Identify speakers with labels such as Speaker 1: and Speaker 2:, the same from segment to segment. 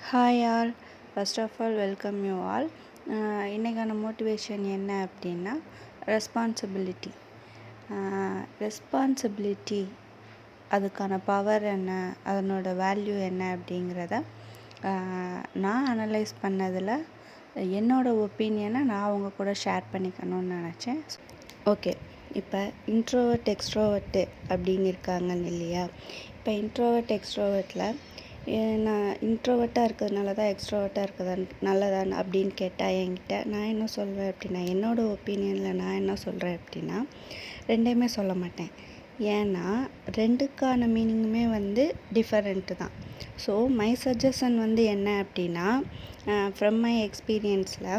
Speaker 1: Hi all. First of all welcome you all. இன்றைக்கான motivation என்ன அப்படின்னா ரெஸ்பான்சிபிலிட்டி. ரெஸ்பான்சிபிலிட்டி அதுக்கான பவர் என்ன, அதனோட வேல்யூ என்ன அப்படிங்கிறத நான் அனலைஸ் பண்ணதில் என்னோடய ஒப்பீனியனை நான் உங்கள் கூட ஷேர் பண்ணிக்கணும்னு நினச்சேன். ஓகே, இப்போ இன்ட்ரோவர்ட் எக்ஸ்ட்ரோவர்ட்டு அப்படின்னு இருக்காங்கன்னு இல்லையா? இப்போ இன்ட்ரோவர்ட் எக்ஸ்ட்ரோவர்ட்டில் நான் இன்ட்ரோவர்ட்டாக இருக்கிறதுனால தான் எக்ஸ்ட்ரோவர்ட்டாக இருக்கிறது நல்லதான் அப்படின்னு கேட்டால் என்கிட்ட நான் என்ன சொல்வேன் அப்படின்னா, என்னோடய ஒப்பீனியனில் நான் என்ன சொல்கிறேன் அப்படின்னா, ரெண்டையுமே சொல்ல மாட்டேன். ஏன்னா ரெண்டுக்கான மீனிங்குமே டிஃபரெண்ட்டு தான். ஸோ மை சஜஷன் என்ன அப்படின்னா, ஃப்ரம் மை எக்ஸ்பீரியன்ஸில்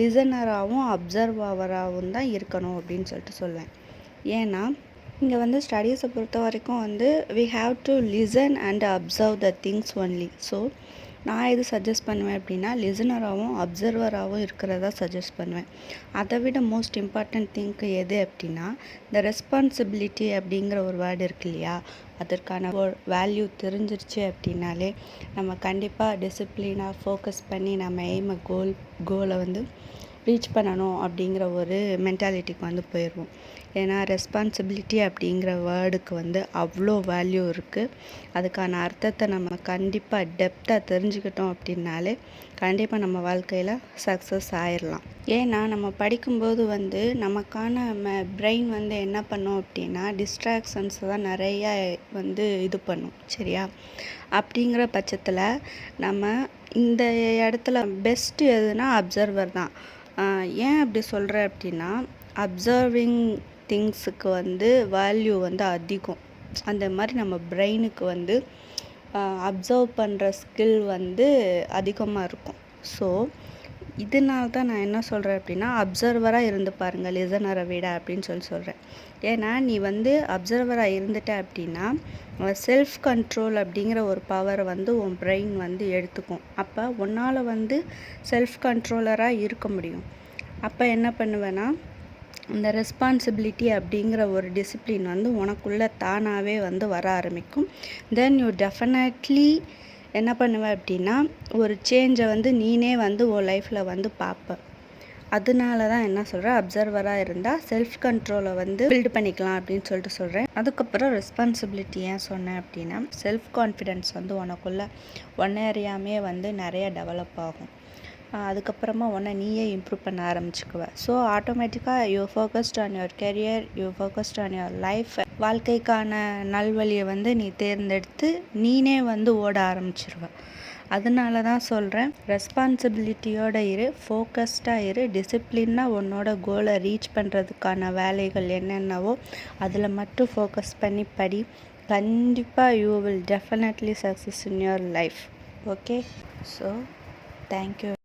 Speaker 1: லிசனராகவும் அப்சர்வராகவும் தான் இருக்கணும் அப்படின்னு சொல்லிட்டு சொல்வேன். ஏன்னா இங்கே ஸ்டடீஸை பொறுத்த வரைக்கும் we have to listen and observe the things only. So நான் எது சஜஸ்ட் பண்ணுவேன் அப்படின்னா, லிசனராகவும் அப்சர்வராகவும் இருக்கிறதா சஜஸ்ட் பண்ணுவேன். அதை விட மோஸ்ட் இம்பார்ட்டன்ட் திங்க் எது அப்படின்னா, இந்த ரெஸ்பான்சிபிலிட்டி அப்படிங்கிற ஒரு வேர்டு இருக்கு இல்லையா, அதற்கான வேல்யூ தெரிஞ்சிருச்சு அப்படின்னாலே நம்ம கண்டிப்பாக டிசிப்ளினாக ஃபோக்கஸ் பண்ணி நம்ம எய்மை கோலை ரீச் பண்ணணும் அப்படிங்கிற ஒரு மென்டாலிட்டிக்கு போயிடுவோம். ஏன்னா ரெஸ்பான்சிபிலிட்டி அப்படிங்கிற வேர்டுக்கு அவ்வளோ வேல்யூ இருக்குது. அதுக்கான அர்த்தத்தை நம்ம கண்டிப்பாக டெப்த்தாக தெரிஞ்சுக்கிட்டோம் அப்படின்னாலே கண்டிப்பாக நம்ம வாழ்க்கையில் சக்ஸஸ் ஆயிடலாம். ஏன்னா நம்ம படிக்கும்போது நமக்கான பிரெயின் என்ன பண்ணும் அப்படின்னா, டிஸ்ட்ராக்ஷன்ஸ் தான் நிறையா இது பண்ணும். சரியா? அப்படிங்கிற பட்சத்தில் நம்ம இந்த இடத்துல பெஸ்ட்டு எதுனா அப்சர்வர் தான். ஏன் அப்படி சொல்கிறேன் அப்படின்னா, அப்சர்விங் திங்ஸுக்கு வேல்யூ அதிகம். அந்த மாதிரி நம்ம பிரெயினுக்கு அப்சர்வ் பண்ணுற ஸ்கில் அதிகமாக இருக்கும். ஸோ இதனால தான் நான் என்ன சொல்கிறேன் அப்படின்னா, அப்சர்வராக இருந்து பாருங்கள் லிசனரை விட அப்படின்னு சொல்கிறேன். ஏன்னா நீ அப்சர்வராக இருந்துட்ட அப்படின்னா செல்ஃப் கண்ட்ரோல் அப்படிங்கிற ஒரு பவரை உன் பிரெயின் எடுத்துக்கும். அப்போ உன்னால் செல்ஃப் கண்ட்ரோலராக இருக்க முடியும். அப்போ என்ன பண்ணுவேன்னா, இந்த ரெஸ்பான்சிபிலிட்டி அப்படிங்கிற ஒரு டிசிப்ளின் உனக்குள்ளே தானாகவே வர ஆரம்பிக்கும். தென் யூ டெஃபினெட்லி என்ன பண்ணுவேன் அப்படின்னா, ஒரு சேஞ்சை நீனே உன் லைஃப்பில் பார்ப்ப. அதனால தான் என்ன சொல்கிறேன், அப்சர்வராக இருந்தால் செல்ஃப் கண்ட்ரோலை பில்டு பண்ணிக்கலாம் அப்படின்னு சொல்லிட்டு சொல்கிறேன். அதுக்கப்புறம் ரெஸ்பான்சிபிலிட்டி ஏன் சொன்னேன் அப்படின்னா, செல்ஃப் கான்ஃபிடென்ஸ் உனக்குள்ளே ஒன் ஏரியாமே நிறைய டெவலப் ஆகும். அதுக்கப்புறமா உன்னை நீயே இம்ப்ரூவ் பண்ண ஆரம்பிச்சுக்குவ. ஸோ ஆட்டோமேட்டிக்காக you focused on your career, you focused on your life. வாழ்க்கைக்கான நல்வழியை நீ தேர்ந்தெடுத்து நீனே ஓட ஆரம்பிச்சிருவ. அதனால தான் சொல்கிறேன், ரெஸ்பான்சிபிலிட்டியோட இரு, ஃபோக்கஸ்டாக இரு, டிசிப்ளினாக உன்னோட கோலை ரீச் பண்ணுறதுக்கான வேலைகள் என்னென்னவோ அதில் மட்டும் ஃபோக்கஸ் பண்ணி படி. கண்டிப்பாக you will definitely success in your life. Okay, so thank you.